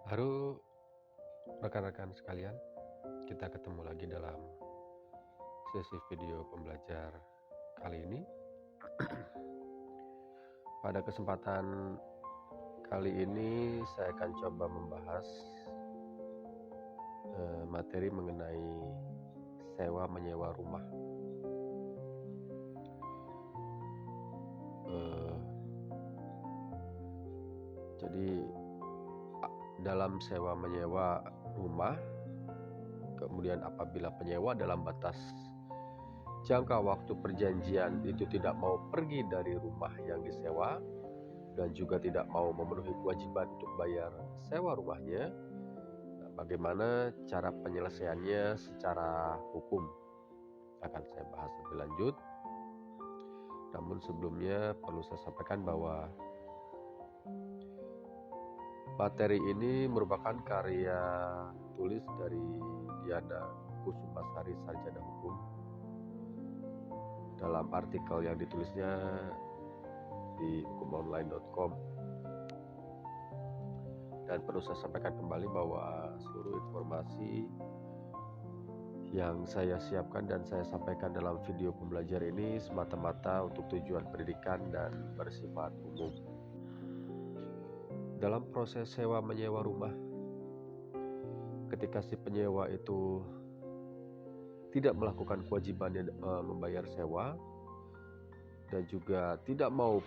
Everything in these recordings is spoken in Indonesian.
Halo rekan-rekan sekalian, kita ketemu lagi dalam sesi video pembelajar kali ini. Pada kesempatan kali ini saya akan coba membahas materi mengenai sewa menyewa rumah. Jadi dalam sewa menyewa rumah, kemudian apabila penyewa dalam batas jangka waktu perjanjian itu tidak mau pergi dari rumah yang disewa dan juga tidak mau memenuhi kewajiban untuk bayar sewa rumahnya, bagaimana cara penyelesaiannya secara hukum akan saya bahas lebih lanjut. Namun sebelumnya perlu saya sampaikan bahwa materi ini merupakan karya tulis dari Diana Kusumasari, sarjana hukum, dalam artikel yang ditulisnya di hukumonline.com. Dan perlu saya sampaikan kembali bahwa seluruh informasi yang saya siapkan dan saya sampaikan dalam video pembelajar ini semata-mata untuk tujuan pendidikan dan bersifat umum. Dalam proses sewa menyewa rumah, ketika si penyewa itu tidak melakukan kewajibannya membayar sewa dan juga tidak mau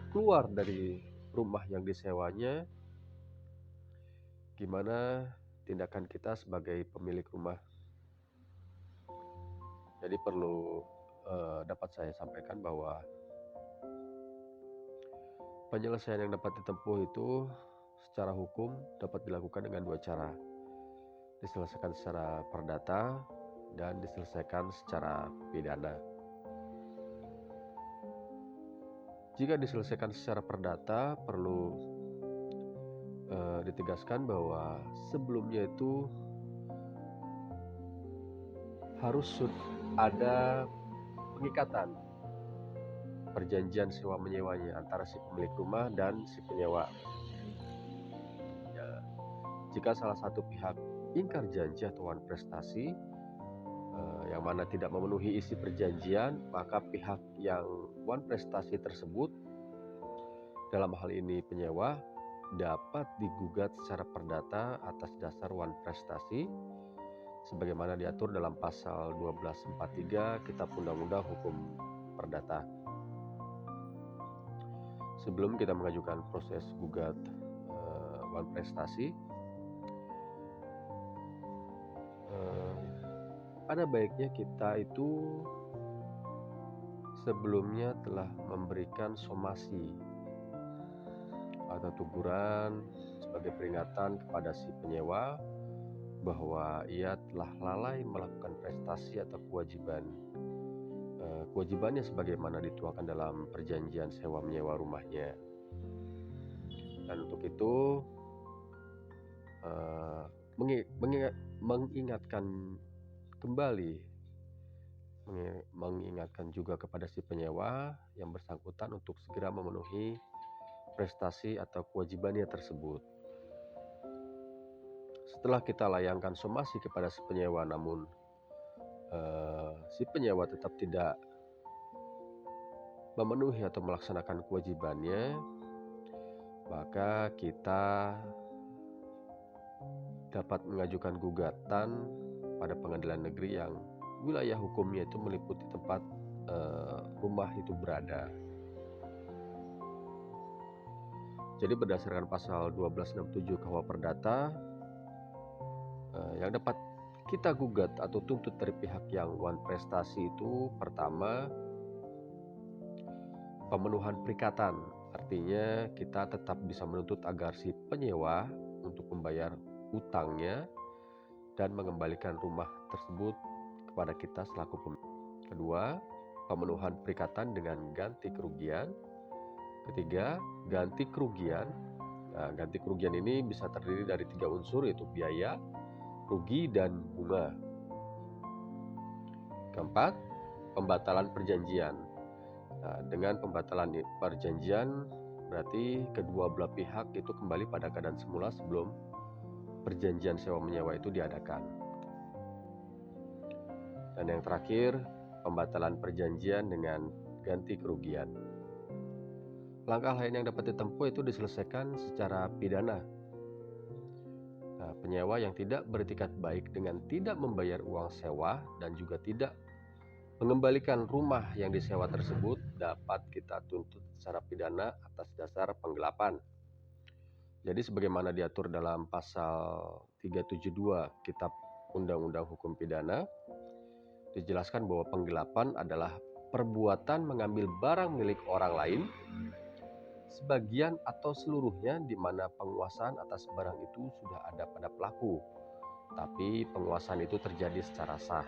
keluar dari rumah yang disewanya, gimana tindakan kita sebagai pemilik rumah? Jadi perlu dapat saya sampaikan bahwa penyelesaian yang dapat ditempuh itu secara hukum dapat dilakukan dengan dua cara. Diselesaikan secara perdata dan diselesaikan secara pidana. Jika diselesaikan secara perdata, perlu ditegaskan bahwa sebelumnya itu harus ada pengikatan perjanjian sewa menyewanya antara si pemilik rumah dan si penyewa. Ya, jika salah satu pihak ingkar janji atau wan prestasi yang mana tidak memenuhi isi perjanjian, maka pihak yang wan prestasi tersebut, dalam hal ini penyewa, dapat digugat secara perdata atas dasar wan prestasi sebagaimana diatur dalam pasal 1243 Kitab Undang-Undang Hukum Perdata. Sebelum kita mengajukan proses gugat wan prestasi, ada baiknya kita itu sebelumnya telah memberikan somasi atau teguran sebagai peringatan kepada si penyewa bahwa ia telah lalai melakukan prestasi atau kewajibannya sebagaimana dituangkan dalam perjanjian sewa menyewa rumahnya. Dan untuk itu mengingatkan juga kepada si penyewa yang bersangkutan untuk segera memenuhi prestasi atau kewajibannya tersebut. Setelah kita layangkan somasi kepada si penyewa, namun si penyewa tetap tidak memenuhi atau melaksanakan kewajibannya, maka kita dapat mengajukan gugatan pada pengadilan negeri yang wilayah hukumnya itu meliputi tempat rumah itu berada. Jadi berdasarkan pasal 1267 KUH Perdata, yang dapat kita gugat atau tuntut dari pihak yang wan prestasi itu, pertama, pemenuhan perikatan. Artinya kita tetap bisa menuntut agar si penyewa untuk membayar utangnya dan mengembalikan rumah tersebut kepada kita selaku pemilik. Kedua, pemenuhan perikatan dengan ganti kerugian. Ketiga, ganti kerugian. Nah, ganti kerugian ini bisa terdiri dari 3 unsur, yaitu biaya, rugi, dan bunga. Keempat, pembatalan perjanjian. Nah, dengan pembatalan perjanjian berarti kedua belah pihak itu kembali pada keadaan semula sebelum perjanjian sewa menyewa itu diadakan. Dan yang terakhir, pembatalan perjanjian dengan ganti kerugian. Langkah lain yang dapat ditempuh itu diselesaikan secara pidana. Nah, penyewa yang tidak beretikat baik dengan tidak membayar uang sewa dan juga tidak mengembalikan rumah yang disewa tersebut dapat kita tuntut secara pidana atas dasar penggelapan. Jadi sebagaimana diatur dalam pasal 372 Kitab Undang-Undang Hukum Pidana, dijelaskan bahwa penggelapan adalah perbuatan mengambil barang milik orang lain, sebagian atau seluruhnya di mana penguasaan atas barang itu sudah ada pada pelaku, tapi penguasaan itu terjadi secara sah.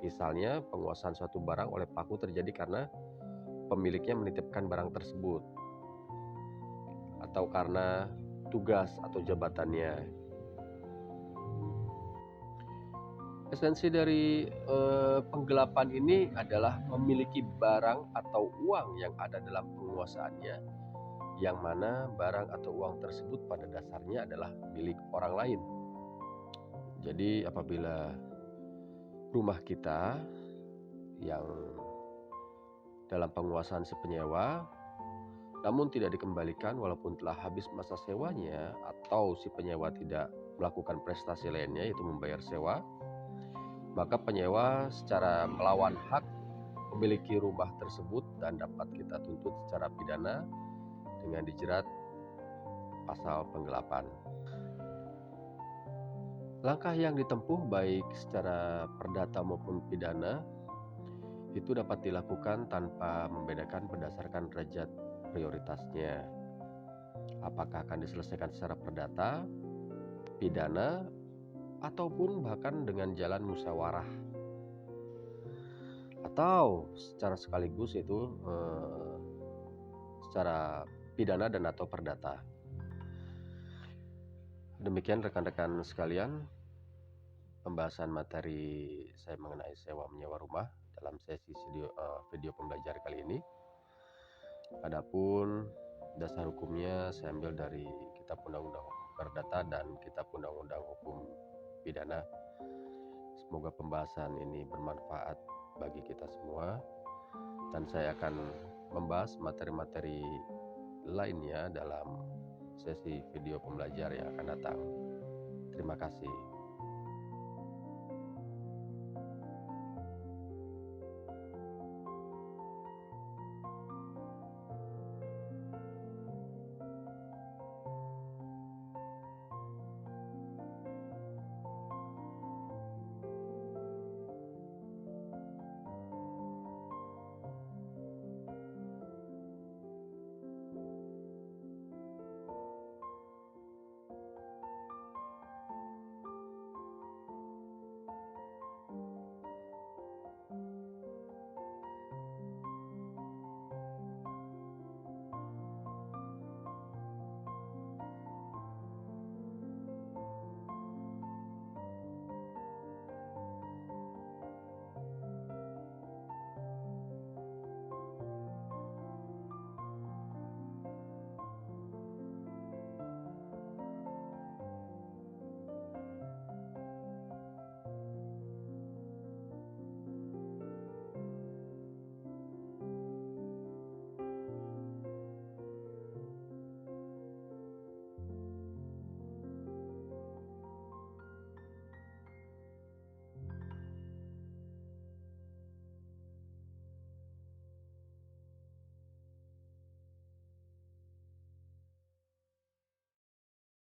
Misalnya, penguasaan suatu barang oleh pelaku terjadi karena pemiliknya menitipkan barang tersebut, atau karena tugas atau jabatannya. Esensi dari penggelapan ini adalah memiliki barang atau uang yang ada dalam penguasaannya, yang mana barang atau uang tersebut pada dasarnya adalah milik orang lain. Jadi apabila rumah kita yang dalam penguasaan si penyewa, namun tidak dikembalikan walaupun telah habis masa sewanya, atau si penyewa tidak melakukan prestasi lainnya yaitu membayar sewa, maka penyewa secara melawan hak memiliki rumah tersebut dan dapat kita tuntut secara pidana dengan dijerat pasal penggelapan. Langkah yang ditempuh baik secara perdata maupun pidana itu dapat dilakukan tanpa membedakan berdasarkan derajat prioritasnya. Apakah akan diselesaikan secara perdata, pidana, ataupun bahkan dengan jalan musyawarah, atau secara sekaligus itu secara pidana dan atau perdata. Demikian rekan-rekan sekalian, pembahasan materi saya mengenai sewa menyewa rumah dalam sesi video pembelajaran kali ini. Adapun dasar hukumnya saya ambil dari Kitab Undang-Undang Hukum Perdata dan Kitab Undang-Undang Hukum Pidana. Semoga pembahasan ini bermanfaat bagi kita semua, dan saya akan membahas materi-materi lainnya dalam sesi video pembelajaran yang akan datang. Terima kasih.